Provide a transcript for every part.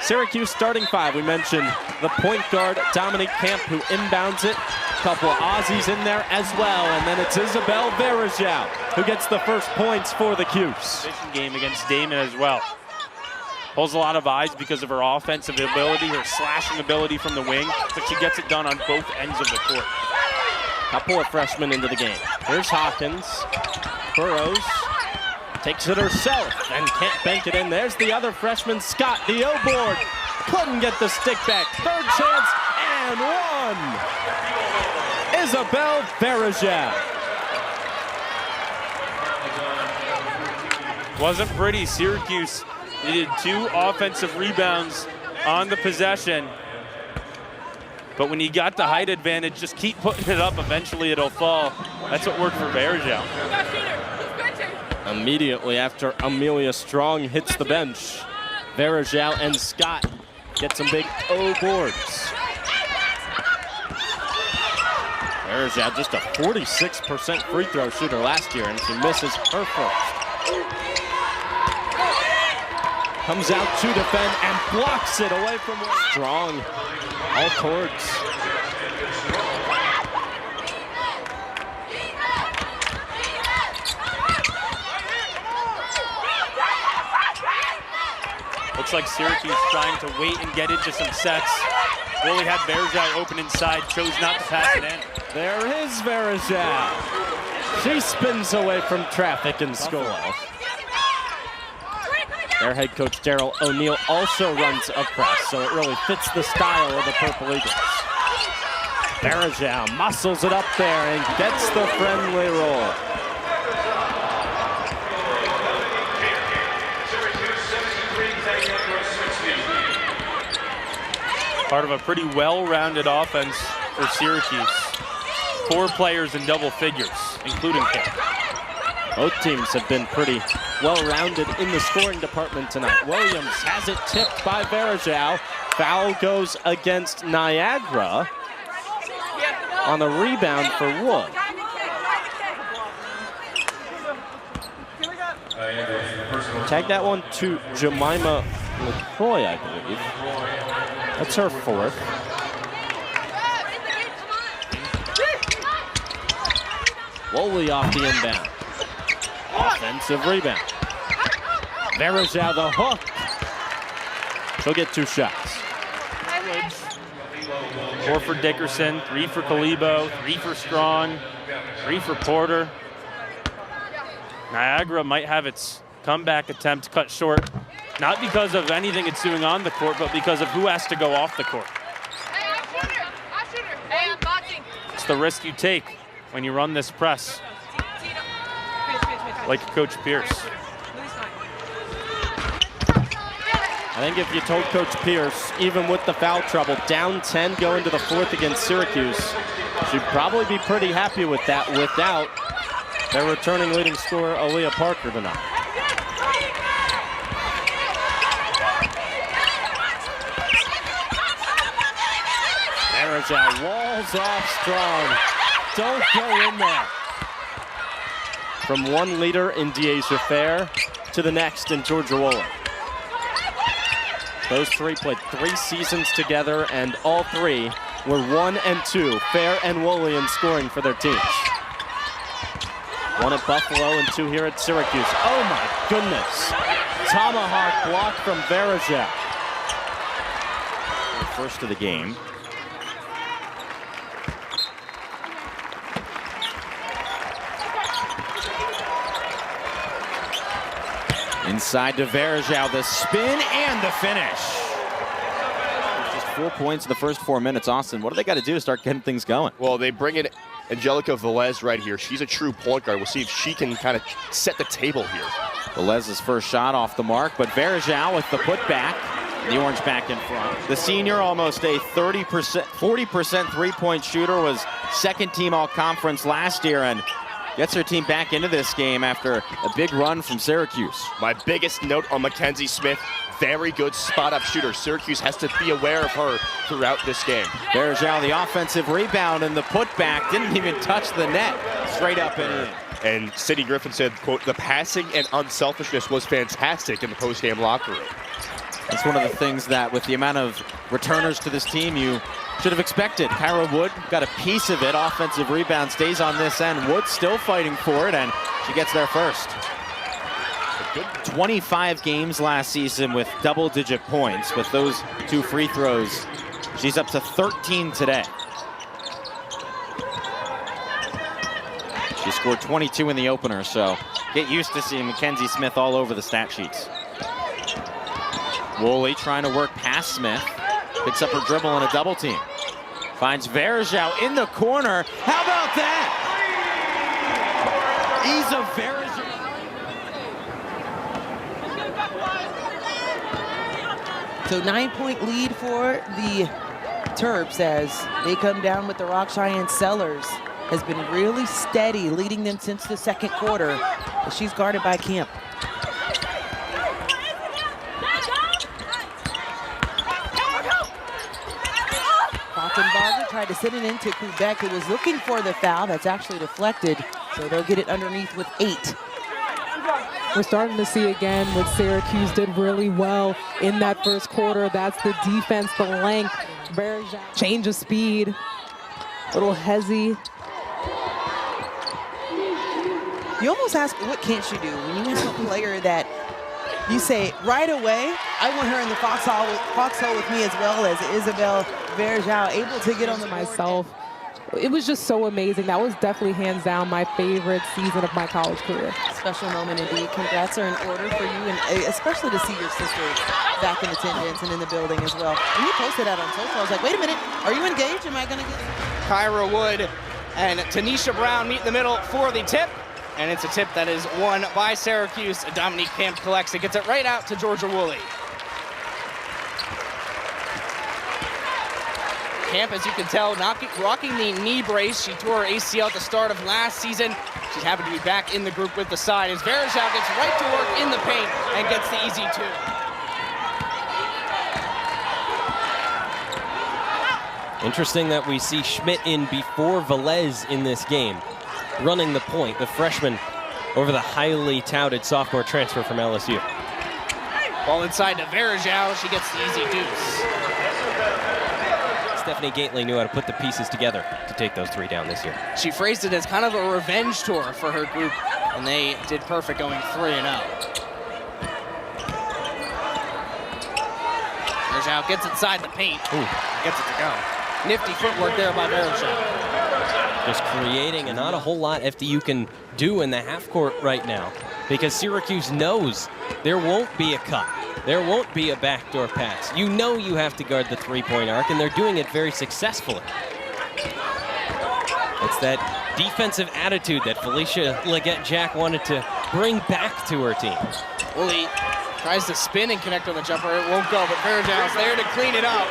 Syracuse starting five. We mentioned the point guard, Dominique Camp, who inbounds it. A couple of Aussies in there as well. And then it's Izabel Vareja who gets the first points for the Cuse. Game against Damon as well. Pulls a lot of eyes because of her offensive ability, her slashing ability from the wing, but she gets it done on both ends of the court. Couple of freshmen into the game. Here's Hawkins. Burrows takes it herself and can't bank it in. There's the other freshman, Scott, the O-board. Couldn't get the stick back. Third chance and one. Izabel Vareja. Wasn't pretty. Syracuse needed 2 offensive rebounds on the possession. But when you got the height advantage, just keep putting it up. Eventually it'll fall. That's what worked for Vareja. Immediately after Amelia Strong hits the bench, Vareja and Scott get some big O-boards. Vareja just a 46% free throw shooter last year, and she misses her first. Comes out to defend and blocks it away from Strong. All courts. Looks like Syracuse trying to wait and get into some sets. Really had Vareja open inside, chose not to pass it in. There is Vareja. She spins away from traffic and scores. Their head coach, Daryl O'Neill, also runs a press, so it really fits the style of the Purple Eagles. Vareja muscles it up there and gets the friendly roll. Part of a pretty well-rounded offense for Syracuse. 4 players in double figures, including Camp. Both teams have been pretty well-rounded in the scoring department tonight. Williams has it tipped by Vareja. Foul goes against Niagara on the rebound for Wood. Tag that one to Jemima LaCroix, I believe. That's her fourth. Woolley off the inbound. Offensive rebound. Vareja the hook. She'll get 2 shots. 4 for Dickerson, 3 for Kalibo, 3 for Strong, 3 for Porter. Niagara might have its comeback attempt cut short, not because of anything it's doing on the court, but because of who has to go off the court. It's the risk you take when you run this press, like Coach Pierce. I think if you told Coach Pierce, even with the foul trouble, down 10 going to the 4th against Syracuse, she'd probably be pretty happy with that without their returning leading scorer, Aaliyah Parker, tonight. Vareja walls off Strong. Don't go in there. From one leader in Deasia Fair to the next in Georgia Woolley. Those 3 played 3 seasons together, and all 3 were 1 and 2, Fair and Woolley, in scoring for their teams. 1 at Buffalo and 2 here at Syracuse. Oh my goodness. Tomahawk block from Vareja. First of the game. Inside to Vareja, the spin and the finish. Just 4 points in the first 4 minutes. Austin, what do they got to do to start getting things going? Well, they bring in Angelica Velez right here. She's a true point guard. We'll see if she can kind of set the table here. Velez's first shot off the mark, but Vareja with the putback. The Orange back in front. The senior, almost a 40% three-point shooter, was second team all-conference last year and gets her team back into this game after a big run from Syracuse. My biggest note on Mackenzie Smith, very good spot-up shooter. Syracuse has to be aware of her throughout this game. Vareja, the offensive rebound, and the putback didn't even touch the net. Straight up and in. And Sidney Griffin said, quote, the passing and unselfishness was fantastic in the post-game locker room. That's one of the things that, with the amount of returners to this team, you should have expected. Kyra Wood got a piece of it. Offensive rebound stays on this end. Wood still fighting for it, and she gets there first. 25 games last season with double-digit points. With those 2 free throws, she's up to 13 today. She scored 22 in the opener, so get used to seeing Mackenzie Smith all over the stat sheets. Woolley trying to work past Smith. Picks up her dribble in a double team. Finds Vareja in the corner. How about that? Izabel Vareja. So 9-point lead for the Terps as they come down with the Rock Cheyenne Sellers. Has been really steady, leading them since the second quarter. But she's guarded by Camp. Barger tried to send it into Quebec, who was looking for the foul. That's actually deflected, so they'll get it underneath with 8. We're starting to see again what Syracuse did really well in that first quarter. That's the defense, the length, change of speed, little hezzy. You almost ask, what can't she do? When you have a player that you say, right away, I want her in the foxhole with me, as well as Izabel Vareja, able to get on the myself. It was just so amazing. That was definitely hands down my favorite season of my college career. Special moment indeed. Congrats are in order for you, and especially to see your sisters back in attendance and in the building as well. When you posted that on social, I was like, wait a minute, are you engaged? Am I going to get... Kyra Wood and Tanisha Brown meet in the middle for the tip. And it's a tip that is won by Syracuse. Dominique Camp collects it, gets it right out to Georgia Woolley. Camp, as you can tell, rocking the knee brace. She tore her ACL at the start of last season. She's happy to be back in the group with the side as Vareja gets right to work in the paint and gets the easy 2. Interesting that we see Schmidt in before Velez in this game, running the point, the freshman over the highly touted sophomore transfer from LSU. Ball inside to Vareja, she gets the easy deuce. Stephanie Gately knew how to put the pieces together to take those 3 down this year. She phrased it as kind of a revenge tour for her group, and they did perfect going 3-0. Vareja gets inside the paint, gets it to go. Nifty footwork there by Vareja. Just creating, and not a whole lot FDU can do in the half court right now, because Syracuse knows there won't be a cut. There won't be a backdoor pass. You know you have to guard the 3-point arc, and they're doing it very successfully. It's that defensive attitude that Felicia Leggett-Jack wanted to bring back to her team. Woolley tries to spin and connect on the jumper. It won't go, but Vareja's there to clean it up.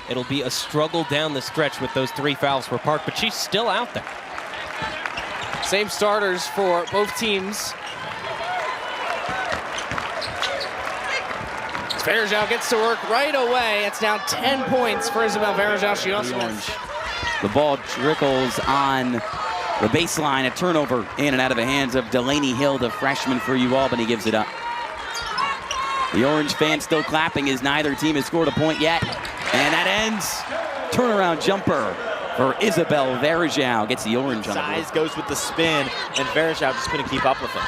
It'll be a struggle down the stretch with those 3 fouls for Park, but she's still out there. Same starters for both teams. Vareja gets to work right away. It's now 10 points for Izabel Vareja. She also wins. The ball trickles on the baseline. A turnover in and out of the hands of Delaney Hill, the freshman for UAlbany, gives it up. The Orange fans still clapping as neither team has scored a point yet. And that ends. Turnaround jumper for Izabel Vareja. Gets the Orange on the board. Size goes with the spin, and Vareja just couldn't keep up with it.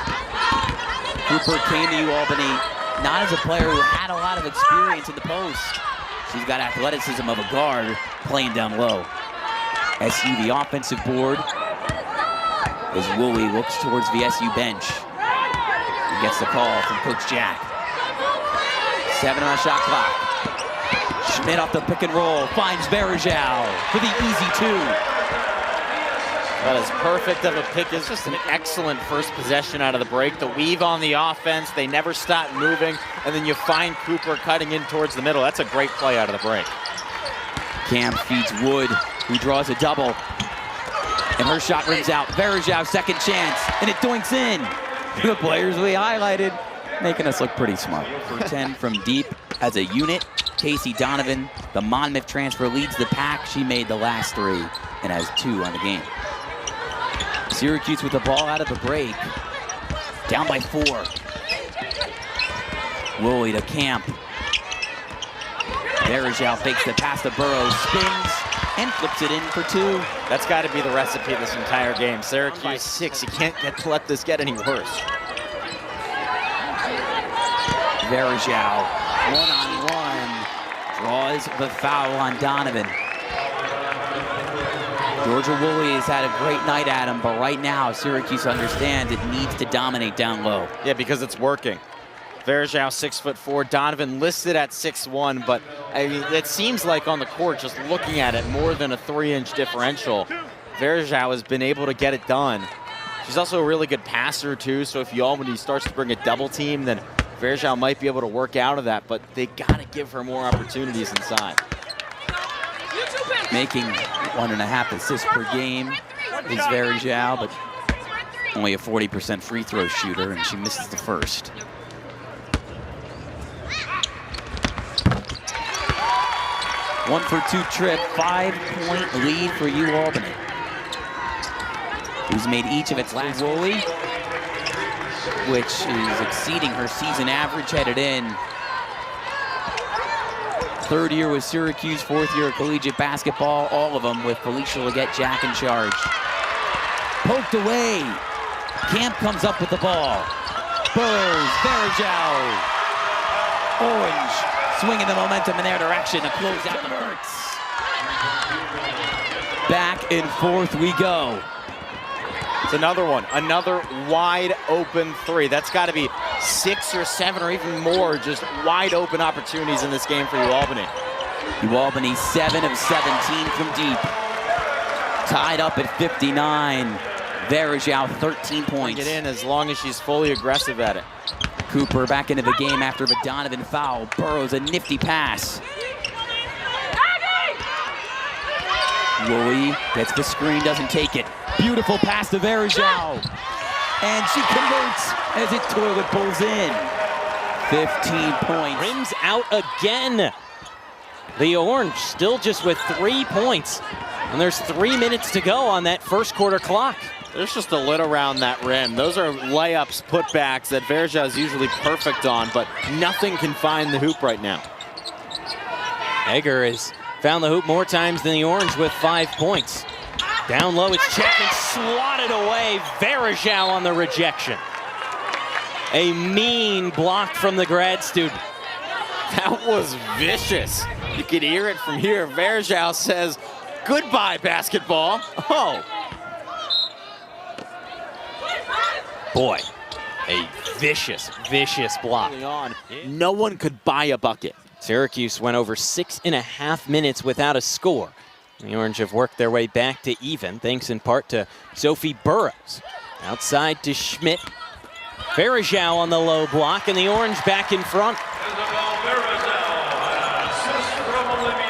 Cooper came to UAlbany not as a player who had a lot of experience in the post. She's got athleticism of a guard playing down low. SU the offensive board as Woolley looks towards the SU bench. He gets the call from Coach Jack. 7 on the shot clock. Schmidt off the pick and roll, finds Vareja for the easy 2. That is perfect of a pick. It's just an excellent first possession out of the break. The weave on the offense, they never stop moving, and then you find Cooper cutting in towards the middle. That's a great play out of the break. Cam feeds Wood, who draws a double. And her shot rings out. Vareja, second chance, and it doinks in. The players we highlighted, making us look pretty smart. For 10 from deep as a unit. Casey Donovan, the Monmouth transfer, leads the pack. She made the last 3 and has 2 on the game. Syracuse with the ball out of the break. Down by 4. Woolley to Camp. Vareja fakes the pass to Burrows, spins, and flips it in for 2. That's got to be the recipe this entire game. Syracuse 6. You can't let this get any worse. Vareja, one-on-one, draws the foul on Donovan. Georgia Woolley has had a great night at him, but right now Syracuse understands it needs to dominate down low. Yeah, because it's working. Vareja 6'4", Donovan listed at 6'1", but I mean, it seems like on the court, just looking at it, more than a 3-inch differential. Vareja has been able to get it done. She's also a really good passer too, so if Albany starts to bring a double team, then Vareja might be able to work out of that, but they gotta give her more opportunities inside. Making 1.5 assists per game is Vareja, but only a 40% free throw shooter, and she misses the first. One for 2 trip, 5-point lead for Albany, who's made each of its last Woolley, which is exceeding her season average headed in. 3rd year with Syracuse, 4th year of collegiate basketball, all of them with Felicia Leggett-Jack in charge. Poked away. Camp comes up with the ball. Burrows, Vareja. Orange swinging the momentum in their direction to close out the Birds. Back and forth we go. It's another one, another wide open 3. That's got to be 6 or 7 or even more just wide open opportunities in this game for Albany. Albany 7 of 17 from deep. Tied up at 59. Vareja 13 points. Get in as long as she's fully aggressive at it. Cooper back into the game after the Donovan foul. Burrows a nifty pass. Woolley gets the screen, doesn't take it. Beautiful pass to Vareja. And she converts as it toilet bowls in. 15 points. Rims out again. The Orange still just with 3 points. And there's 3 minutes to go on that first quarter clock. There's just a lid around that rim. Those are layups, putbacks that Vareja is usually perfect on, but nothing can find the hoop right now. Egger has found the hoop more times than the Orange with 5 points. Down low, it's checked and swatted away. Vareja on the rejection. A mean block from the grad student. That was vicious. You could hear it from here. Vareja says, "Goodbye, basketball." Oh. Boy, a vicious, vicious block. No one could buy a bucket. Syracuse went over 6.5 minutes without a score. The Orange have worked their way back to even, thanks in part to Sophie Burrows. Outside to Schmidt. Vareja on the low block, and the Orange back in front.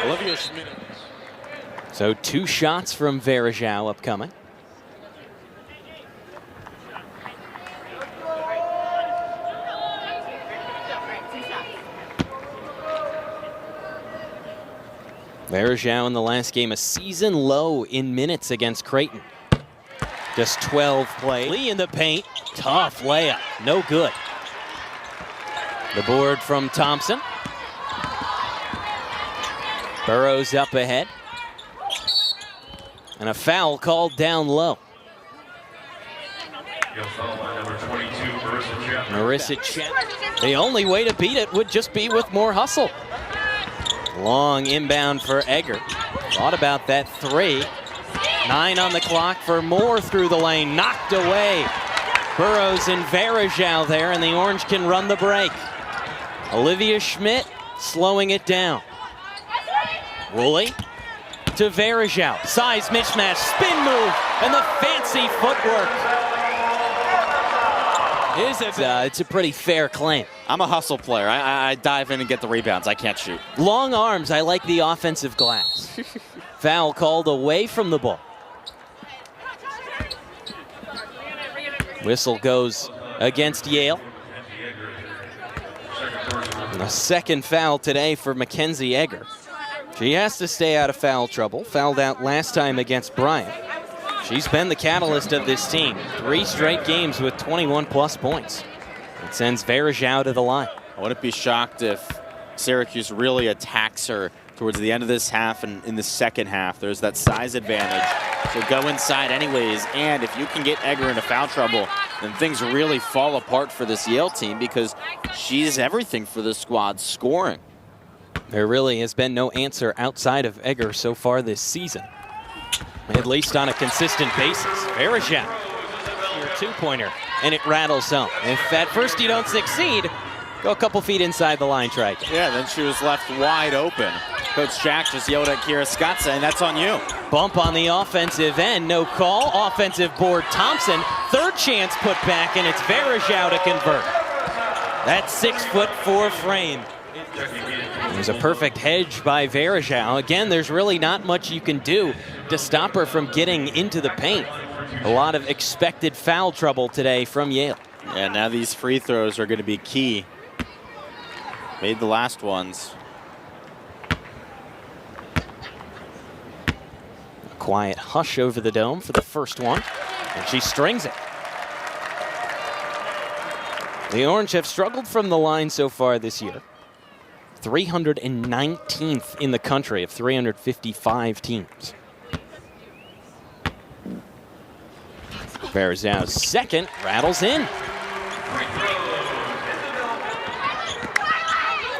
Olivia Schmidt. So 2 shots from Vareja upcoming. Vareja in the last game, a season low in minutes against Creighton. Just 12 plays. Lee in the paint, tough layup, no good. The board from Thompson. Burrows up ahead. And a foul called down low. Marissa Chapman. The only way to beat it would just be with more hustle. Long inbound for Egger. Thought about that 3. 9 on the clock for Moore through the lane. Knocked away. Burrows and Vareja there, and the Orange can run the break. Olivia Schmidt slowing it down. Woolley to Vareja. Size mismatch, spin move, and the fancy footwork. It's a pretty fair claim. I'm a hustle player. I dive in and get the rebounds. I can't shoot. Long arms, I like the offensive glass. Foul called away from the ball. Whistle goes against Yale. And a second foul today for Mackenzie Egger. She has to stay out of foul trouble. Fouled out last time against Bryant. She's been the catalyst of this team. 3 straight games with 21+ points. It sends Vareja to the line. I wouldn't be shocked if Syracuse really attacks her towards the end of this half and in the second half. There's that size advantage. So go inside anyways. And if you can get Egger into foul trouble, then things really fall apart for this Yale team because she's everything for the squad, scoring. There really has been no answer outside of Egger so far this season, at least on a consistent basis. Vareja, your two-pointer, and it rattles home. If at first you don't succeed, go a couple feet inside the line, try again. Yeah, then she was left wide open. Coach Jack just yelled at Kira Scott saying, "That's on you." Bump on the offensive end, no call. Offensive board, Thompson. Third chance put back, and it's Vareja to convert. That 6'4" frame. It was a perfect hedge by Vareja. Again, there's really not much you can do to stop her from getting into the paint. A lot of expected foul trouble today from Yale. Yeah, now these free throws are going to be key. Made the last ones. A quiet hush over the dome for the first one, and she strings it. The Orange have struggled from the line so far this year. 319th in the country of 355 teams. Vareja's second rattles in.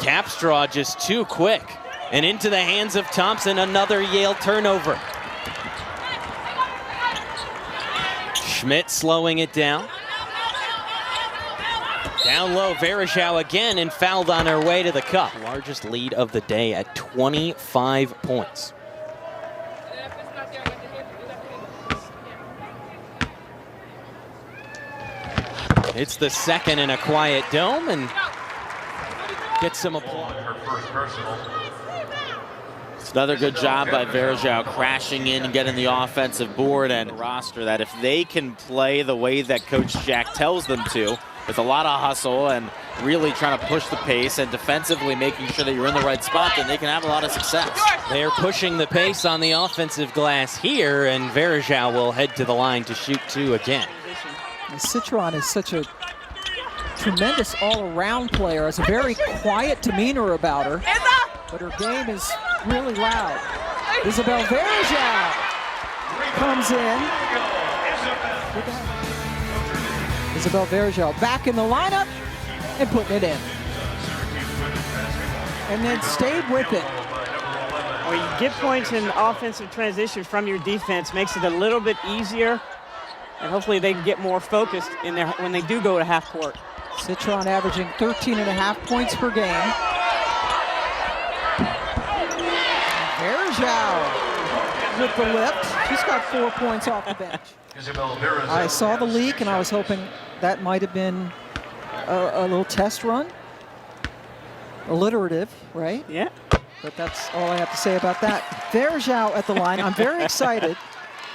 Capstraw just too quick. And into the hands of Thompson, another Yale turnover. Schmidt slowing it down. Down low, Vareja again, and fouled on her way to the cup. Largest lead of the day at 25 points. It's the second in a quiet dome, and gets some applause. It's another good job by Vareja crashing in and getting the offensive board and roster that if they can play the way that Coach Jack tells them to, with a lot of hustle and really trying to push the pace and defensively making sure that you're in the right spot, then they can have a lot of success. They're pushing the pace on the offensive glass here, and Vareja will head to the line to shoot two again. Citron is such a tremendous all-around player, has a very quiet demeanor about her, but her game is really loud. Izabel Vareja comes in. Izabel Vareja back in the lineup and putting it in. And then stayed with it. When you get points in offensive transition from your defense, makes it a little bit easier, and hopefully they can get more focused in there when they do go to half court. Citron averaging 13.5 points per game. Vareja with the lift. She's got 4 points off the bench. I saw the leak, and I was hoping that might have been a little test run. Alliterative, right? Yeah. But that's all I have to say about that. Vareja at the line. I'm very excited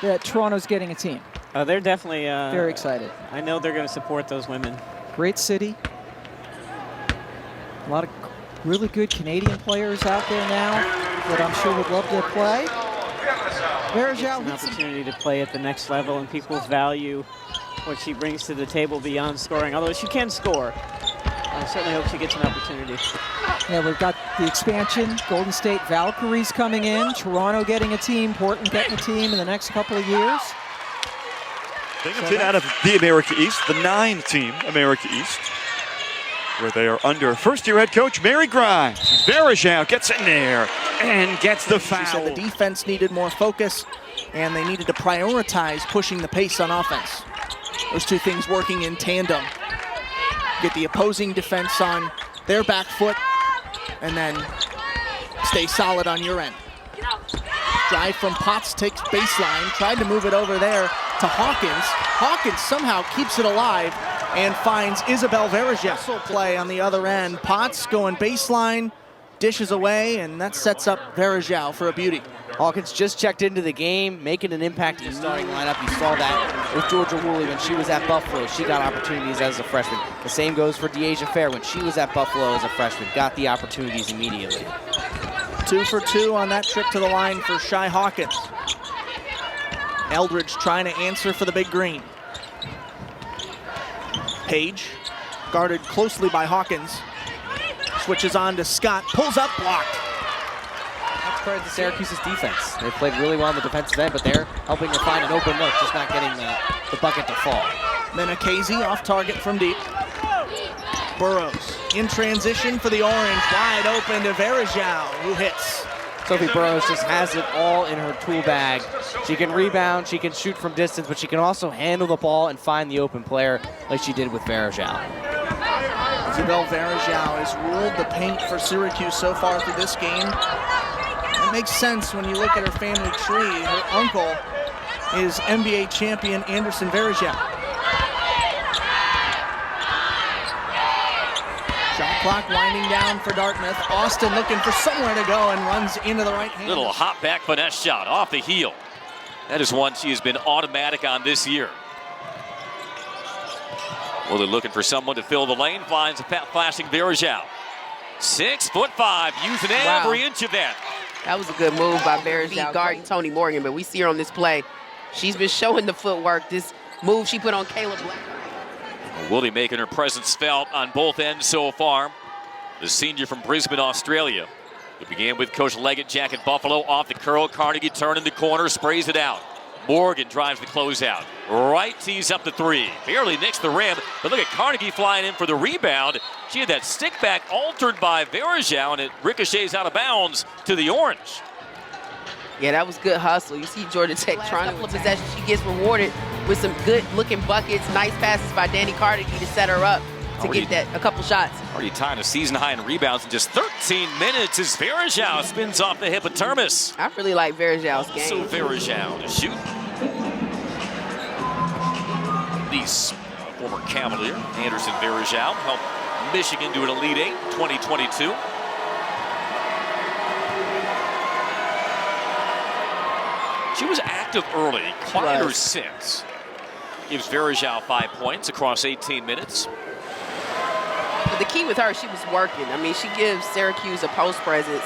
that Toronto's getting a team. Oh, they're definitely very excited. I know they're going to support those women. Great city. A lot of really good Canadian players out there now that I'm sure would love to play. Vareja an opportunity to play at the next level, and people value what she brings to the table beyond scoring, although she can score. I certainly hope she gets an opportunity. Yeah, we've got the expansion. Golden State Valkyries coming in. Toronto getting a team. Portland getting a team in the next couple of years. Binghamton out of the America East, the 9-team America East, where they are under first-year head coach Mary Grimes. Vareja gets in there and gets the foul. She said the defense needed more focus, and they needed to prioritize pushing the pace on offense. Those two things working in tandem. Get the opposing defense on their back foot, and then stay solid on your end. Drive from Potts, takes baseline, tried to move it over there to Hawkins. Hawkins somehow keeps it alive and finds Izabel Vareja. Play on the other end. Potts going baseline, dishes away, and that sets up Vareja for a beauty. Hawkins just checked into the game, making an impact in the starting lineup. You saw that with Georgia Woolley when she was at Buffalo. She got opportunities as a freshman. The same goes for Deasia Fair when she was at Buffalo as a freshman. Got the opportunities immediately. 2 for 2 on that trip to the line for Shy Hawkins. Eldridge trying to answer for the big green. Page guarded closely by Hawkins. switches on to Scott, pulls up, blocked. That's credit to Syracuse's defense. They played really well in the defensive end, but they're helping her find an open look, just not getting the bucket to fall. Then Akazi off target from deep. Burrows in transition for the Orange, wide open to Varejao, who hits. Sophie Burrows just has it all in her tool bag. She can rebound, she can shoot from distance, but she can also handle the ball and find the open player like she did with Varejao. Izabel Vareja has ruled the paint for Syracuse so far through this game. It makes sense when you look at her family tree. Her uncle is NBA champion Anderson Vareja. Shot clock winding down for Dartmouth. Austin looking for somewhere to go and runs into the right hand. Little hop back finesse shot off the heel. That is one she has been automatic on this year. Well, they're looking for someone to fill the lane. Finds a flashing Varejao. 6'5", using every inch of that. That was a good move by Varejao guarding Tony Morgan, but we see her on this play. She's been showing the footwork. This move she put on Caleb Black. Willie making her presence felt on both ends so far. The senior from Brisbane, Australia. It began with Coach Leggett, Jack at Buffalo. Off the curl, Carnegie turn in the corner, sprays it out. Morgan drives the closeout. Right tees up the three. Barely nicks the rim, but look at Carnegie flying in for the rebound. She had that stick back altered by Varejao, and it ricochets out of bounds to the Orange. Yeah, that was good hustle. You see Georgia Tech trying to couple of possessions. She gets rewarded with some good-looking buckets. Nice passes by Danny Carnegie to set her up to get that a couple shots. Already tying a season high in rebounds in just 13 minutes as Varejao spins off the hip of Termes. I really like Varejao's game. So Varejao to shoot. These former Cavalier, Anderson Varejao, helped Michigan to an Elite Eight 2022. She was active early, quieter since. Gives Varejao 5 points across 18 minutes. But the key with her, she was working. I mean, she gives Syracuse a post presence.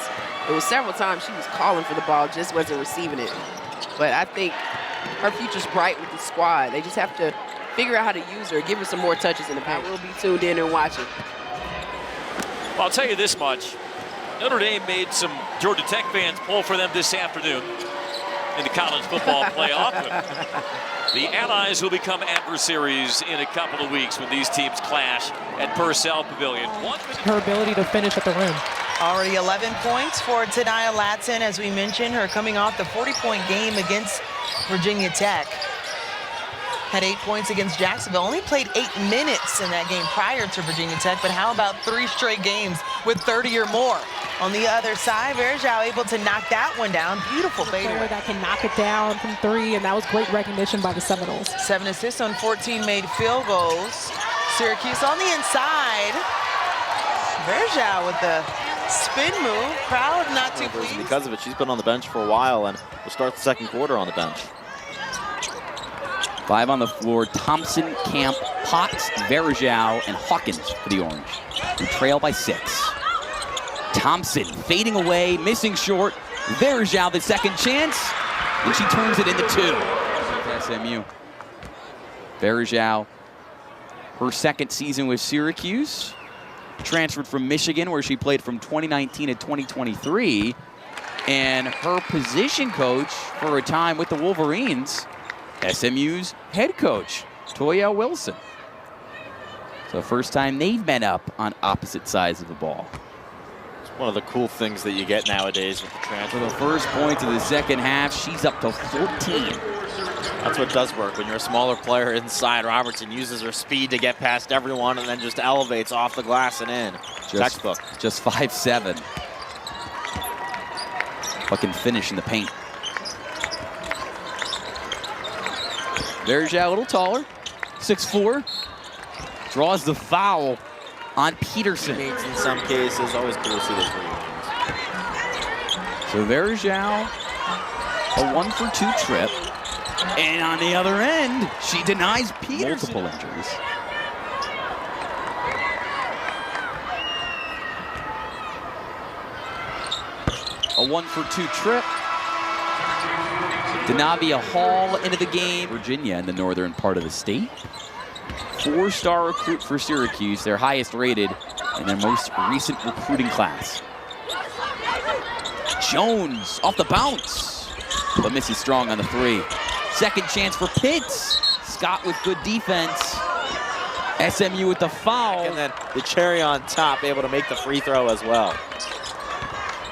It was several times she was calling for the ball, just wasn't receiving it. But I think her future's bright with the squad. They just have to figure out how to use her, give her some more touches in the paint. We'll be tuned in and watching. Well, I'll tell you this much. Notre Dame made some Georgia Tech fans pull for them this afternoon in the college football playoff. The Allies will become adversaries in a couple of weeks when these teams clash at Purcell Pavilion. Her ability to finish at the rim. Already 11 points for Tania Latson, as we mentioned, her coming off the 40-point game against Virginia Tech. Had 8 points against Jacksonville. Only played 8 minutes in that game prior to Virginia Tech, but how about 3 straight games with 30 or more? On the other side, Varejao able to knock that one down. Beautiful fadeaway. That can knock it down from 3, and that was great recognition by the Seminoles. 7 assists on 14 made field goals. Syracuse on the inside. Varejao with the spin move. Crowd not too pleased. Because of it, she's been on the bench for a while, and will start the second quarter on the bench. 5 on the floor, Thompson, Camp, Potts, Varejao, and Hawkins for the Orange, who trail by 6. Thompson fading away, missing short. Varejao the second chance, and she turns it into 2. SMU. Varejao, her second season with Syracuse, transferred from Michigan, where she played from 2019 to 2023, and her position coach for a time with the Wolverines, SMU's head coach, Toya Wilson. So first time they've been up on opposite sides of the ball. It's one of the cool things that you get nowadays with the transfer. For the first points of the second half, she's up to 14. That's what does work when you're a smaller player inside. Robertson uses her speed to get past everyone and then just elevates off the glass and in. Textbook. Just 5'7". Fucking finish in the paint. Varejao a little taller, 6'4", draws the foul on Peterson. In some cases, always cool to see those reunions. So Varejao, a 1-for-2 trip, and on the other end, she denies Peterson. Multiple injuries. A 1-for-2 trip. Denavia Hall into the game. Virginia in the northern part of the state. 4-star recruit for Syracuse, their highest rated, in their most recent recruiting class. Jones off the bounce, but misses strong on the 3. Second chance for Pitts. Scott with good defense. SMU with the foul. And then the cherry on top, able to make the free throw as well.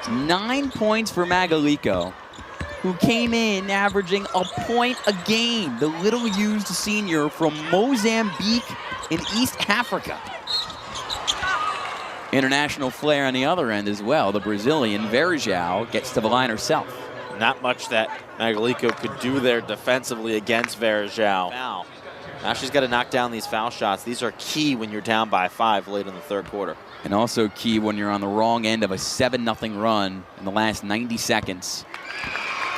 9 points for Magalico, who came in averaging a point a game. The little-used senior from Mozambique in East Africa. International flair on the other end as well. The Brazilian Vareja gets to the line herself. Not much that Magalico could do there defensively against Vareja. Now she's got to knock down these foul shots. These are key when you're down by 5 late in the third quarter. And also key when you're on the wrong end of a 7-0 run in the last 90 seconds.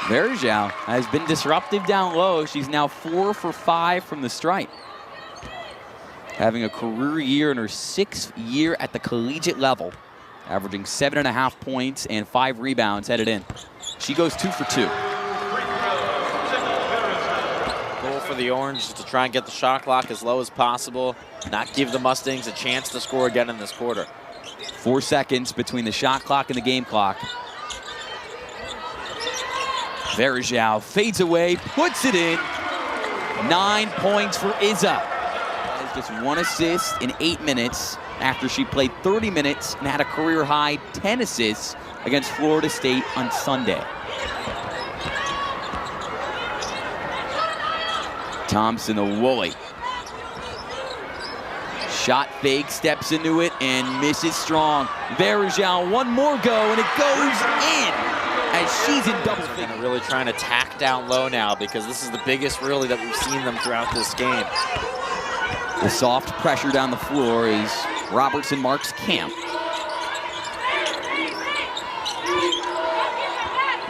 Vareja has been disruptive down low. She's now 4 for 5 from the stripe. Having a career year in her 6th year at the collegiate level, averaging 7.5 points and 5 rebounds headed in. She goes 2 for 2. Goal for the Orange is to try and get the shot clock as low as possible, not give the Mustangs a chance to score again in this quarter. 4 seconds between the shot clock and the game clock. Vareja fades away, puts it in. 9 points for Iza. Just 1 assist in 8 minutes after she played 30 minutes and had a career-high 10 assists against Florida State on Sunday. Thompson to Woolley. Shot fake, steps into it, and misses strong. Vareja, one more go, and it goes in as she's in double figures. They're really trying to tack down low now because this is the biggest really that we've seen them throughout this game. The soft pressure down the floor is Robertson marks camp.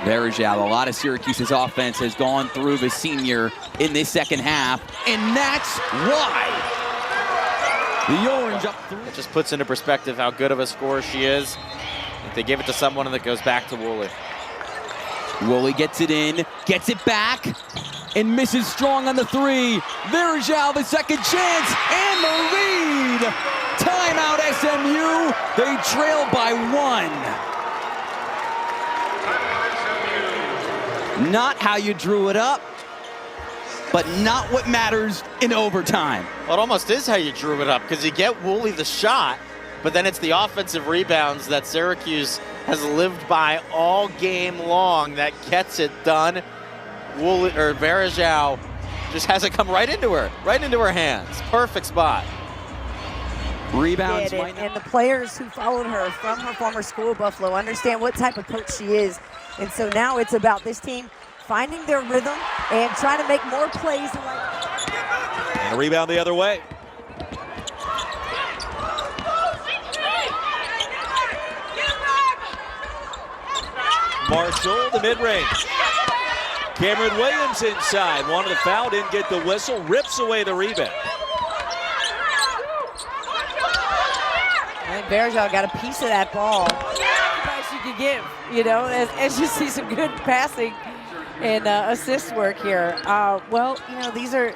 Vareja, a lot of Syracuse's offense has gone through the senior in this second half, and that's why the Orange up 3. It just puts into perspective how good of a scorer she is. If they give it to someone and it goes back to Woolley. Woolley gets it in, gets it back, and misses strong on the 3. Vareja, the second chance, and the lead. Timeout SMU. They trail by 1. Not how you drew it up, but not what matters in overtime. Well, it almost is how you drew it up because you get Woolley the shot, but then it's the offensive rebounds that Syracuse has lived by all game long that gets it done. Woolley, or Vareja just has it come right into her hands. Perfect spot. Rebounds. And the players who followed her from her former school, Buffalo, understand what type of coach she is. And so now it's about this team finding their rhythm and trying to make more plays. And a rebound the other way. Marshall, the mid-range. Cameron Williams inside. Wanted to foul, didn't get the whistle. Rips away the rebound. And Vareja got a piece of that ball. Price you could give, you know, as you see some good passing and assist work here. Well, you know, these are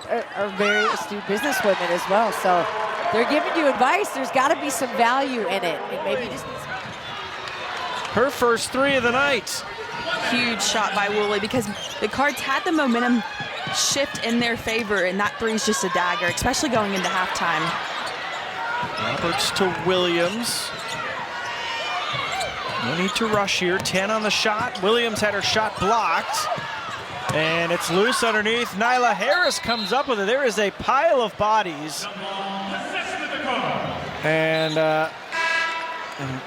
very astute businesswomen as well. So they're giving you advice. There's got to be some value in it. And maybe you just need some. Her first 3 of the night. Huge shot by Woolley because the Cards had the momentum shift in their favor, and that 3 is just a dagger, especially going into halftime. Roberts to Williams. No need to rush here. 10 on the shot. Williams had her shot blocked. And it's loose underneath. Nyla Harris comes up with it. There is a pile of bodies. And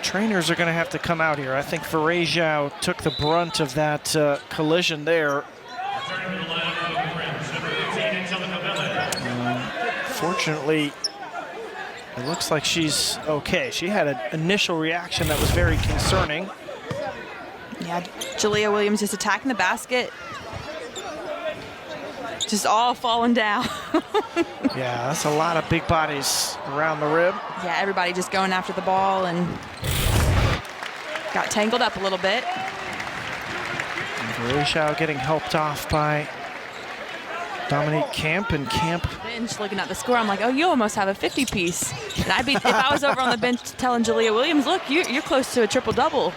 trainers are going to have to come out here. I think Vareja took the brunt of that collision there. Fortunately, it looks like she's okay. She had an initial reaction that was very concerning. Yeah, Jalea Williams just attacking the basket. Just all falling down. Yeah, that's a lot of big bodies around the rim. Yeah, everybody just going after the ball and got tangled up a little bit. Vareja getting helped off by Dominate Camp, and Camp. Bench looking at the score, I'm like, oh, you almost have a 50-piece. And I'd be, if I was over on the bench telling Jalea Williams, look, you're close to a triple-double.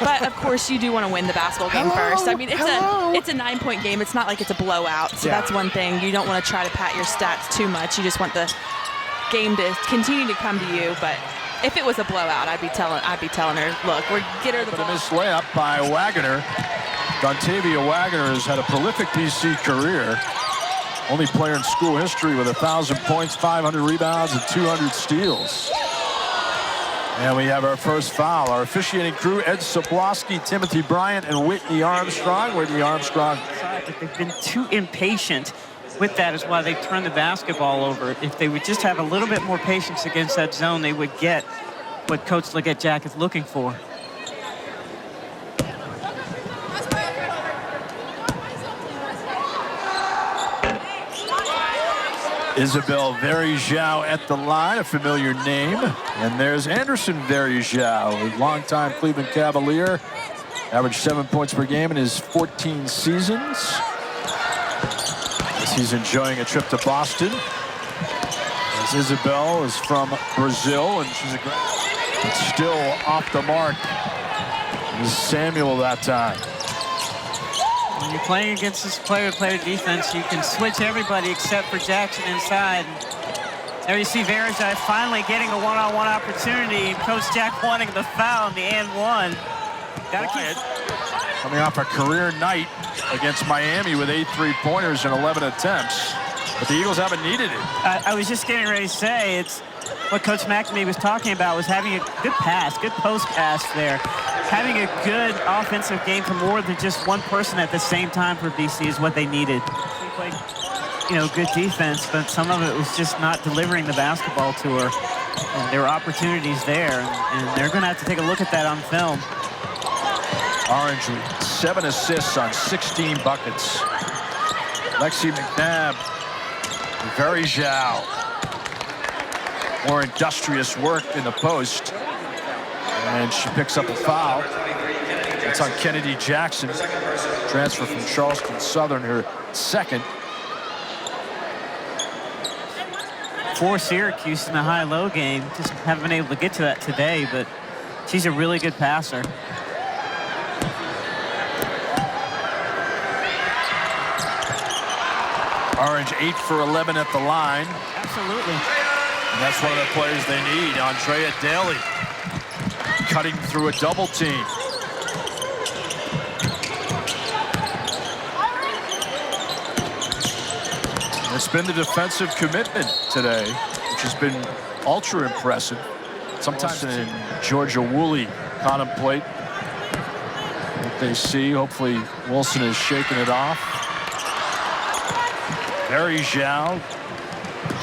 But of course, you do want to win the basketball game first. I mean, it's a 9-point game. It's not like it's a blowout. So that's one thing. You don't want to try to pat your stats too much. You just want the game to continue to come to you. But if it was a blowout, I'd be telling her, look, get her the ball. But a missed layup by Wagner. Dontavia Wagner has had a prolific BC career. Only player in school history with 1,000 points, 500 rebounds, and 200 steals. And we have our first foul. Our officiating crew, Ed Sobloski, Timothy Bryant, and Whitney Armstrong. Whitney Armstrong. They've been too impatient with that is why they turned the basketball over. If they would just have a little bit more patience against that zone, they would get what Coach Leggett Jack is looking for. Izabel Vareja at the line, a familiar name. And there's Anderson Vareja, a longtime Cleveland Cavalier. Averaged 7 points per game in his 14 seasons. As he's enjoying a trip to Boston. As Izabel is from Brazil, and she's still off the mark. It was Samuel that time. When you're playing against this player-to-player defense, you can switch everybody except for Jackson inside. There you see Vareja finally getting a one-on-one opportunity. Coach Jack wanting the foul in the and one. Got to keep it. Coming off a career night against Miami with 8 3-pointers and 11 attempts. But the Eagles haven't needed it. I was just getting ready to say, it's what Coach McNamee was talking about was having a good pass, good post pass there. Having a good offensive game for more than just one person at the same time for BC is what they needed. They played, good defense, but some of it was just not delivering the basketball to her. And there were opportunities there, and they're going to have to take a look at that on film. Orange with 7 assists on 16 buckets. Lexi McNabb, Vareja. More industrious work in the post. And she picks up a foul. It's on Kennedy Jackson. Transfer from Charleston Southern, her second. For Syracuse in the high-low game, just haven't been able to get to that today, but she's a really good passer. Orange 8 for 11 at the line. Absolutely. And that's one of the players they need. Andrea Daly cutting through a double team. It's been the defensive commitment today, which has been ultra impressive. Sometimes in Georgia Woolley contemplate what they see. Hopefully Wilson is shaking it off. Vareja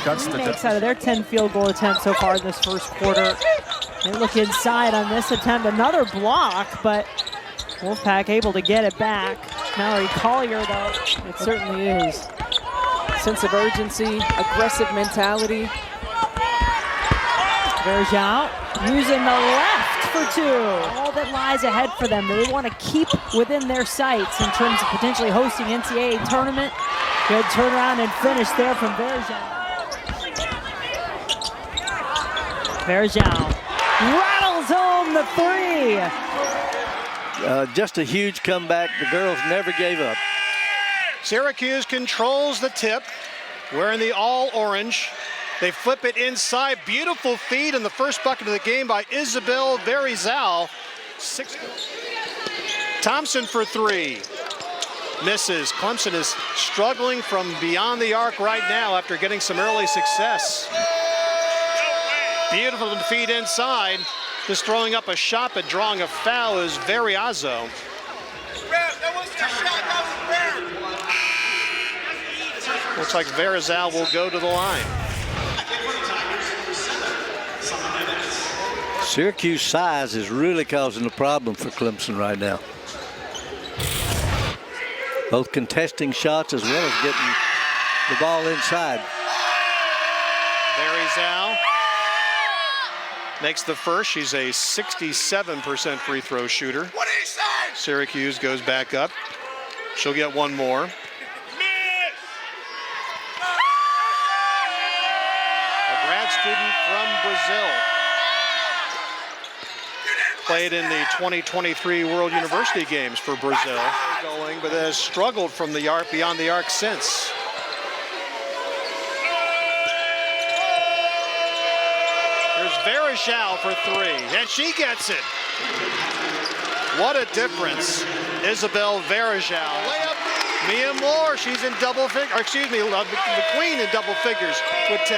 cuts the teammates out of their 10 field goal attempts so far in this first quarter. They look inside on this attempt, another block, but Wolfpack able to get it back. Mallory Collier, though, it certainly is. Sense of urgency, aggressive mentality. Vareja using the left for 2. All that lies ahead for them. They want to keep within their sights in terms of potentially hosting NCAA tournament. Good turnaround and finish there from Vareja. Vareja rattles home the 3. Just a huge comeback. The girls never gave up. Syracuse controls the tip. Wearing the all orange. They flip it inside. Beautiful feed in the first bucket of the game by Izabel Vareja. Thompson for 3. Misses. Clemson is struggling from beyond the arc right now after getting some early success. Beautiful feed inside. Just throwing up a shot, but drawing a foul is Vareja. Looks like Vareja will go to the line. Syracuse size is really causing a problem for Clemson right now. Both contesting shots as well as getting the ball inside. Vareja makes the first. She's a 67% free throw shooter. Syracuse goes back up. She'll get one more. student from Brazil. Played in the 2023 World University Games for Brazil. Going, but has struggled from the arc, beyond the arc since. Here's Vareja for three, and she gets it. What a difference. Izabel Vareja. Mia Moore, she's in double figures, excuse me, McQueen in double figures with 10.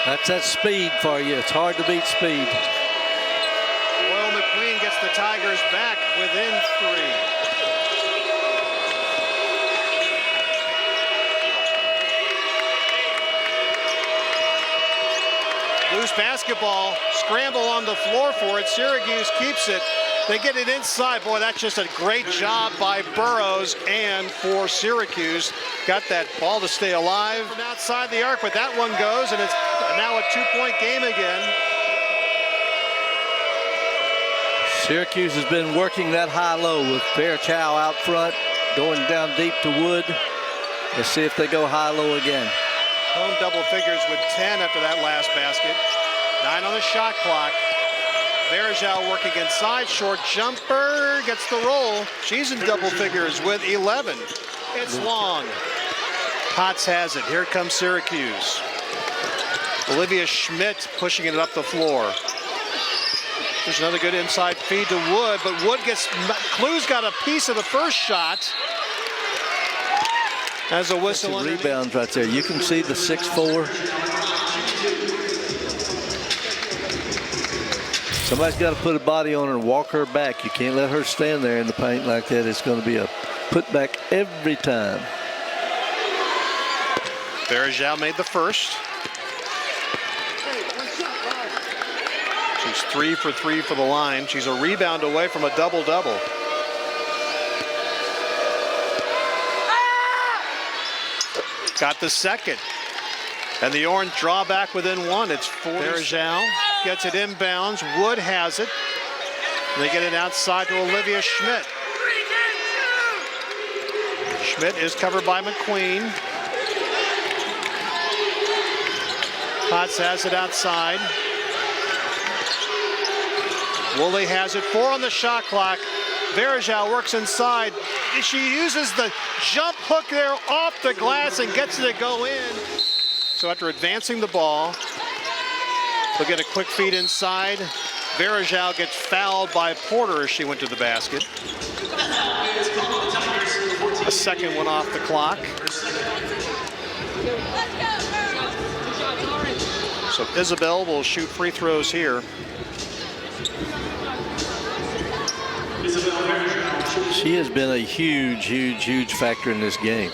That's that speed for you. It's hard to beat speed. Royal McQueen gets the Tigers back within 3. Loose basketball, scramble on the floor for it. Syracuse keeps it. They get it inside. Boy, that's just a great job by Burrows and for Syracuse. Got that ball to stay alive from outside the arc, but that one goes, and it's now a 2-point game again. Syracuse has been working that high-low with Vareja out front, going down deep to Wood. Let's see if they go high-low again. Home double figures with 10 after that last basket. 9 on the shot clock. Vareja working inside, short jumper, gets the roll. She's in double figures with 11. It's long. Potts has it. Here comes Syracuse. Olivia Schmidt pushing it up the floor. There's another good inside feed to Wood, but Wood gets, Clue's got a piece of the first shot. As a whistle. Rebounds right there. You can see the 6'4". Somebody's got to put a body on her and walk her back. You can't let her stand there in the paint like that. It's going to be a putback every time. Vareja made the first. She's 3 for 3 for the line. She's a rebound away from a double-double. Got the second. And the Orange draw back within 1. It's 4. Vareja gets it inbounds. Wood has it. They get it outside to Olivia Schmidt. Schmidt is covered by McQueen. Potts has it outside. Woolley has it. 4 on the shot clock. Vareja works inside. She uses the jump hook there off the glass and gets it to go in. So after advancing the ball, they'll get a quick feed inside. Vareja gets fouled by Porter as she went to the basket. A second one off the clock. So Izabel will shoot free throws here. She has been a huge factor in this game.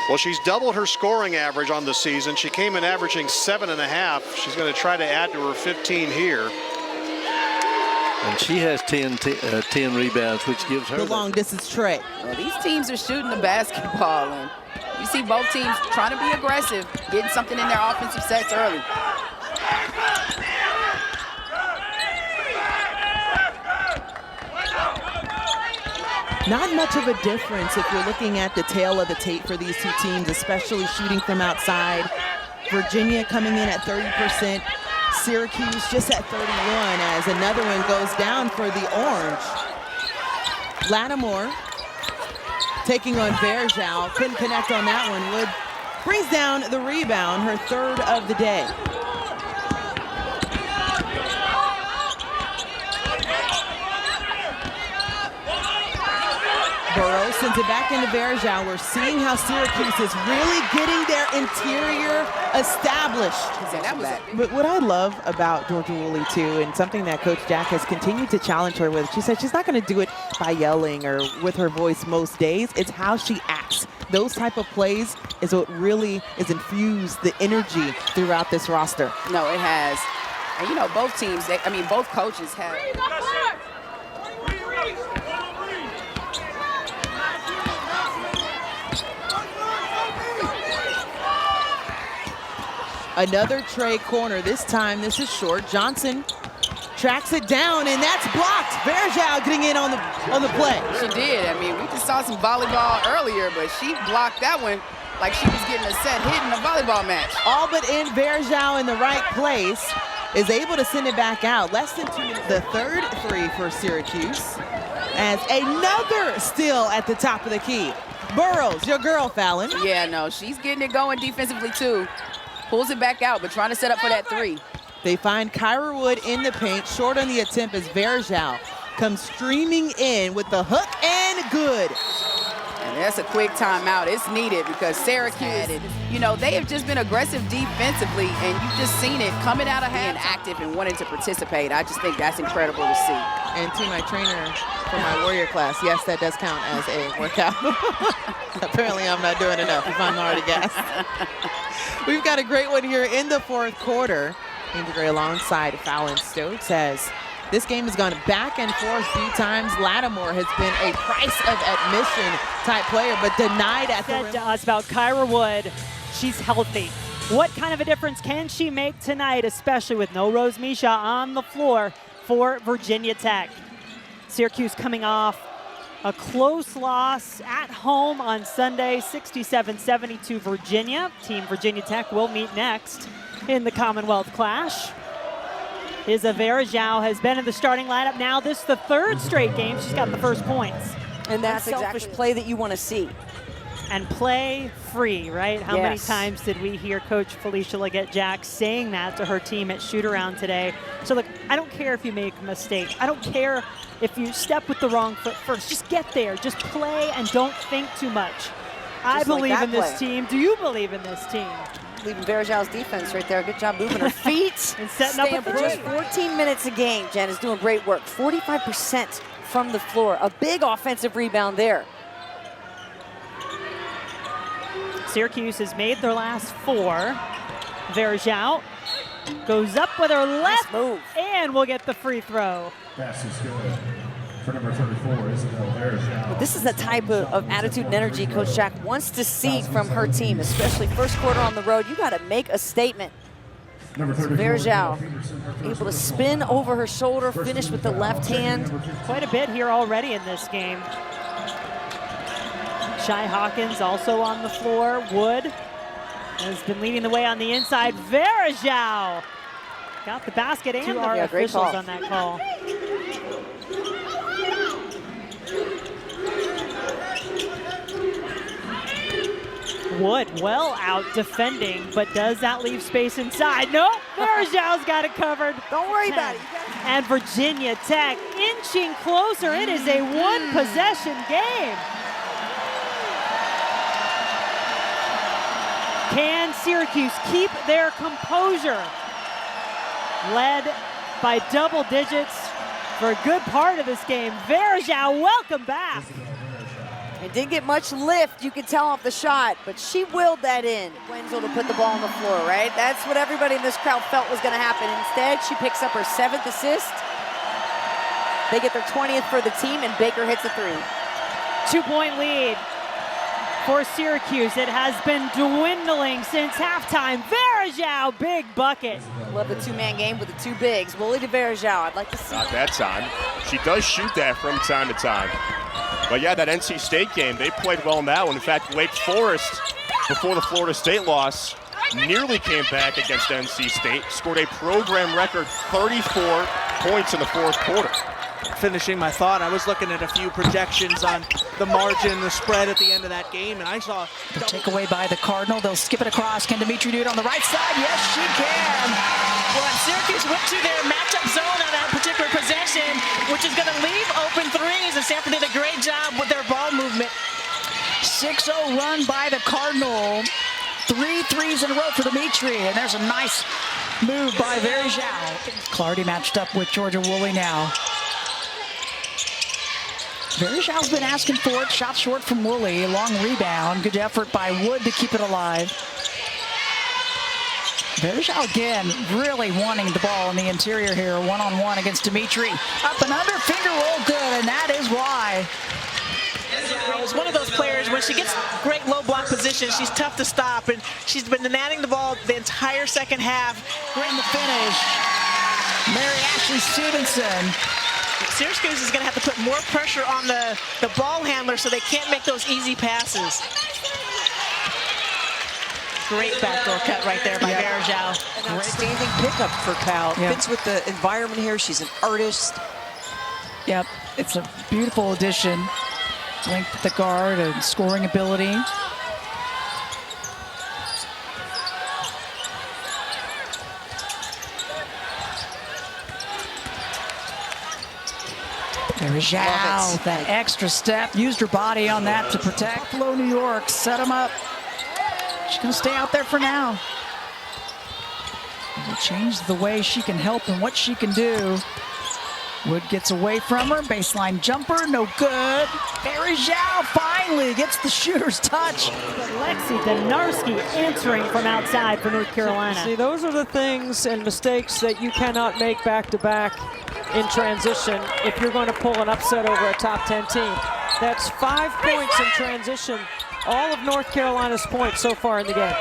Well, she's doubled her scoring average on the season. She came in averaging 7.5. She's going to try to add to her 15 here. And she has 10 rebounds, which gives her the long distance tray. Well, these teams are shooting the basketball, and you see both teams trying to be aggressive, getting something in their offensive sets early. Not much of a difference if you're looking at the tail of the tape for these two teams, especially shooting from outside. Virginia coming in at 30%, Syracuse just at 31 as another one goes down for the Orange. Lattimore taking on Vareja, couldn't connect on that one. Wood brings down the rebound, her third of the day. Burrows sends it back into Vareja. We're seeing how Syracuse is really getting their interior established. But what I love about Georgia Woolley too, and something that Coach Jack has continued to challenge her with, she said she's not going to do it by yelling or with her voice most days. It's how she acts. Those type of plays is what really is infused the energy throughout this roster. No, it has. And you know, both teams, both coaches have. Another Trey corner. This time, this is short. Johnson tracks it down, and that's blocked. Vareja getting in on the play. She did. I mean, we just saw some volleyball earlier, but she blocked that one like she was getting a set hit in a volleyball match. All but in. Vareja in the right place is able to send it back out. Less than 2 minutes. The third three for Syracuse. As another steal at the top of the key. Burrows, your girl, Fallon. Yeah, no, she's getting it going defensively too. Pulls it back out, but trying to set up for that three. They find Kyra Wood in the paint. Short on the attempt as Vareja comes streaming in with the hook and good. And that's a quick timeout. It's needed because Syracuse, you know, they have just been aggressive defensively, and you've just seen it coming out of hand, active and wanting to participate. I just think that's incredible to see. And to my trainer for my Warrior class, yes, that does count as a workout. Apparently, I'm not doing enough if I'm already gassed. We've got a great one here in the fourth quarter. Integrate alongside Fallon Stokes as this game has gone back and forth a few times. Lattimore has been a price of admission type player, but denied at the rim. To us about Kyra Wood. She's healthy. What kind of a difference can she make tonight, especially with no Rose Misha on the floor for Virginia Tech? Syracuse coming off a close loss at home on Sunday, 67-72 Virginia. Team Virginia Tech will meet next in the Commonwealth Clash. Izabel Vareja has been in the starting lineup now. This is the third straight game. She's got the first points. And that's selfish play that you want to see. And play free, right? How many times did we hear Coach Felicia Leggett-Jack saying that to her team at shoot-around today? So, look, I don't care if you make a mistake. I don't care if you step with the wrong foot first. Just get there. Just play and don't think too much. I believe in this team. Do you believe in this team? Leaving Vareja's defense right there. Good job moving her feet. And setting up a for just 14 minutes a game. Jen is doing great work. 45% from the floor. A big offensive rebound there. Syracuse has made their last 4. Vareja goes up with her left move. And will get the free throw. Pass is good. For number 34, Izabel Vareja. This is the type of attitude and energy Coach Jack wants to see from her team, especially first quarter on the road. You got to make a statement. Vareja able to spin over her shoulder, finish with the left hand. Quite a bit here already in this game. Shai Hawkins also on the floor. Wood has been leading the way on the inside. Vareja got the basket and the officials on that call. Wood well out defending, but does that leave space inside? Nope, Vareja's got it covered. Don't worry about it. And Virginia Tech inching closer. It is a one-possession game. Can Syracuse keep their composure? Led by double digits for a good part of this game. Vareja, welcome back. It didn't get much lift, you could tell off the shot, but she willed that in. Wenzel to put the ball on the floor, right? That's what everybody in this crowd felt was gonna happen. Instead, she picks up her 7th assist. They get their 20th for the team, and Baker hits a 3. 2-point lead for Syracuse. It has been dwindling since halftime. Vareja, big bucket. Love the 2-man game with the 2 bigs. Woolley to Vareja, I'd like to see Not that time. She does shoot that from time to time. But yeah, that NC State game, they played well in that one. In fact, Wake Forest, before the Florida State loss, nearly came back against NC State, scored a program record 34 points in the fourth quarter. Finishing my thought, I was looking at a few projections on the margin, the spread at the end of that game, and I saw the takeaway by the Cardinal. They'll skip it across. Can Dimitri do it on the right side? Yes, she can. Well, and Syracuse went to their matchup zone on that particular possession, which is going to leave open threes, and Sanford did a great job with their ball movement. 6-0 run by the Cardinal. 3 threes in a row for Dimitri, and there's a nice move by Vareja. Clardy matched up with Georgia Woolley now. Vareja's been asking for it. Shot short from Woolley. Long rebound. Good effort by Wood to keep it alive. Vareja again really wanting the ball in the interior here. One-on-one against Dimitri. Up and under, finger roll good, and that is why. Is one of those players, when she gets great low block position, she's tough to stop, and she's been nanning the ball the entire second half. In the finish, Mary Ashley Stevenson. Syracuse is going to have to put more pressure on the ball handler so they can't make those easy passes. Great backdoor cut right there by Vareja. An outstanding pickup for Cal. Yeah. Fits with the environment here. She's an artist. Yep, it's a beautiful addition. Length at the guard and scoring ability. Vareja, that extra step, used her body on that to protect Buffalo, New York, set them up. She's gonna stay out there for now. It'll change the way she can help and what she can do. Wood gets away from her, baseline jumper, no good. Vareja finally gets the shooter's touch. Lexi Donarski answering from outside for North Carolina. See, those are the things and mistakes that you cannot make back-to-back in transition if you're going to pull an upset over a top 10 team. That's 5 points in transition, all of North Carolina's points so far in the game.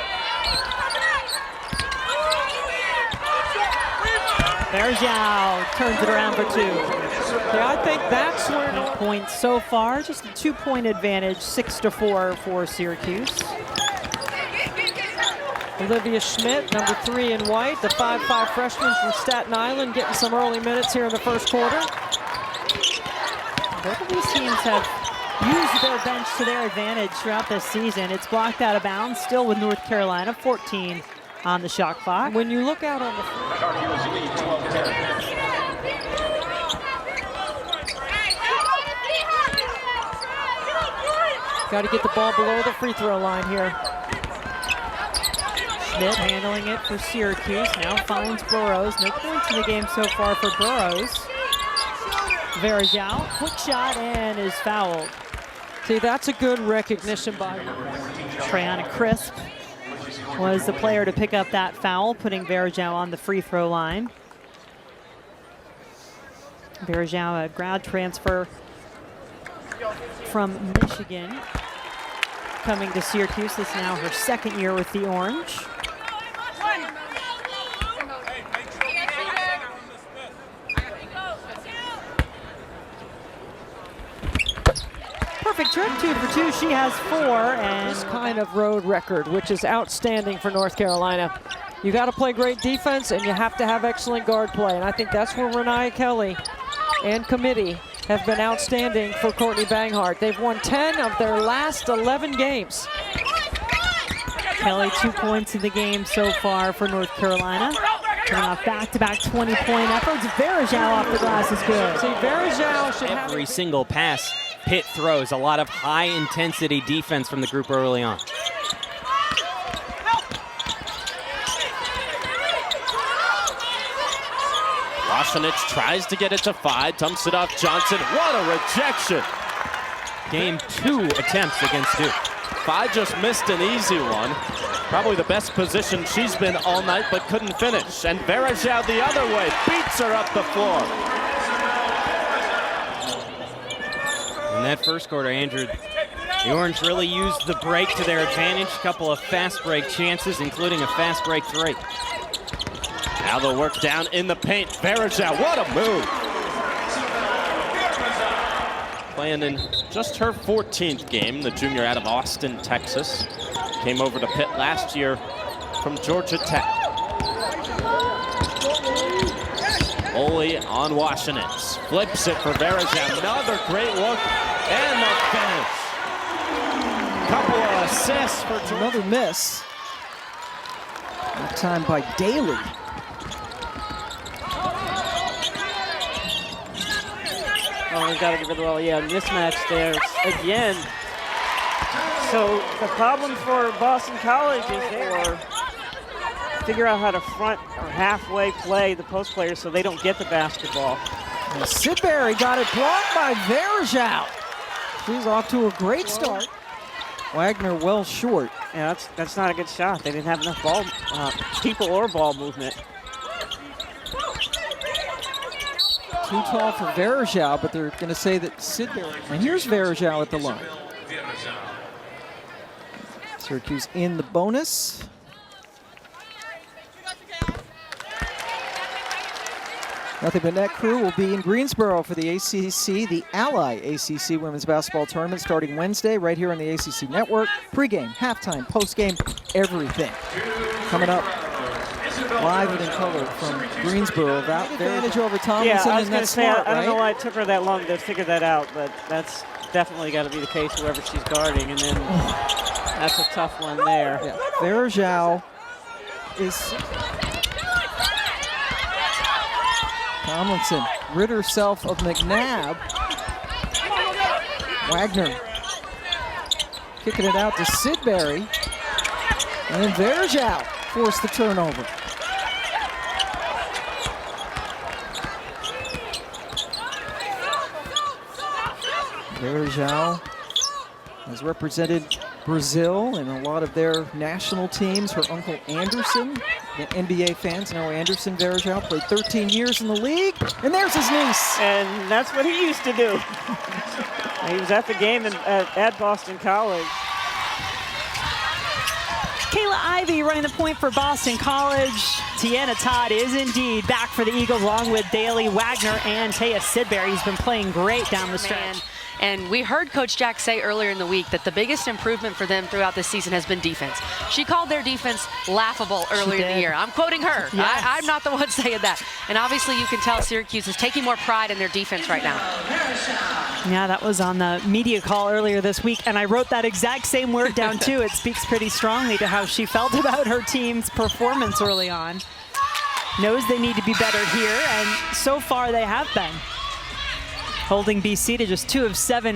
Vareja turns it around for 2. Yeah, I think that's where points so far, just a 2-point advantage, 6-4 for Syracuse. Olivia Schmidt, number 3 in white, the 5'5" freshman from Staten Island, getting some early minutes here in the first quarter. Both of these teams have used their bench to their advantage throughout this season. It's blocked out of bounds, still with North Carolina, 14 on the shot clock. When you look out on the got to get the ball below the free throw line here. Schmidt handling it for Syracuse, now finds Burrows. No points in the game so far for Burrows. Vareja, quick shot and is fouled. See, that's a good recognition by Triana Crisp was the player to pick up that foul, putting Vareja on the free throw line. Vareja, a grad transfer from Michigan, coming to Syracuse. This is now her second year with the Orange. Perfect trip, 2 for 2. She has 4, and this kind of road record, which is outstanding for North Carolina. You got to play great defense, and you have to have excellent guard play, and I think that's where Renaya Kelly and committee have been outstanding for Courtney Banghart. They've won 10 of their last 11 games. Kelly, 2 points in the game so far for North Carolina. Coming off back-to-back 20-point efforts. Vareja off the glass is good. See, Vareja should have every single pass. Pitt throws a lot of high-intensity defense from the group early on. Washenich tries to get it to 5, dumps it off Johnson. What a rejection! Game 2 attempts against Duke. 5 just missed an easy one. Probably the best position she's been all night, but couldn't finish. And Vareja the other way, beats her up the floor. In that first quarter, Andrew, the Orange really used the break to their advantage. A couple of fast break chances, including a fast break 3. Now they'll work down in the paint. Vareja, what a move! Playing in just her 14th game, the junior out of Austin, Texas. Came over to Pitt last year from Georgia Tech. Ole on Washenich. Flips it for Vareja. Another great look. And the finish. Couple of assists for Georgia. Another miss. That time by Daly. Oh, we've got to give it a little, mismatch there again. So the problem for Boston College is they figure out how to front or halfway play the post players so they don't get the basketball. And Sidbury got it blocked by Vareja. She's off to a great start. Wagner well short. Yeah, that's not a good shot. They didn't have enough ball, people or ball movement. Too tall for Vareja, but they're going to say that Sidbury. And here's Vareja at the line. Syracuse in the bonus. Nothing But Net crew will be in Greensboro for the ACC, the Ally ACC Women's Basketball Tournament starting Wednesday right here on the ACC Network. Pre-game, halftime, post-game, everything. Coming up live and in color from Greensboro. That advantage over Tomlinson, I was and going to that's say, smart, I don't know right? why it took her that long to figure that out, but that's definitely got to be the case, whoever she's guarding, and then that's a tough one there. Yeah. Vareja is... Tomlinson rid herself of McNabb. Wagner kicking it out to Sidbury. And then Vareja forced the turnover. Vareja has represented Brazil in a lot of their national teams. Her uncle Anderson, the NBA fans know Anderson Vareja, played 13 years in the league, and there's his niece. And that's what he used to do. He was at the game at Boston College. Kayla Ivey running the point for Boston College. Tiana Todd is indeed back for the Eagles along with Daly Wagner and Taya Sidbury. He's been playing great down the stretch. And we heard Coach Jack say earlier in the week that the biggest improvement for them throughout this season has been defense. She called their defense laughable earlier in the year. I'm quoting her. Yes. I'm not the one saying that. And obviously you can tell Syracuse is taking more pride in their defense right now. Yeah, that was on the media call earlier this week, and I wrote that exact same word down too. It speaks pretty strongly to how she felt about her team's performance early on. Knows they need to be better here, and so far they have been. Holding BC to just 2 of 7.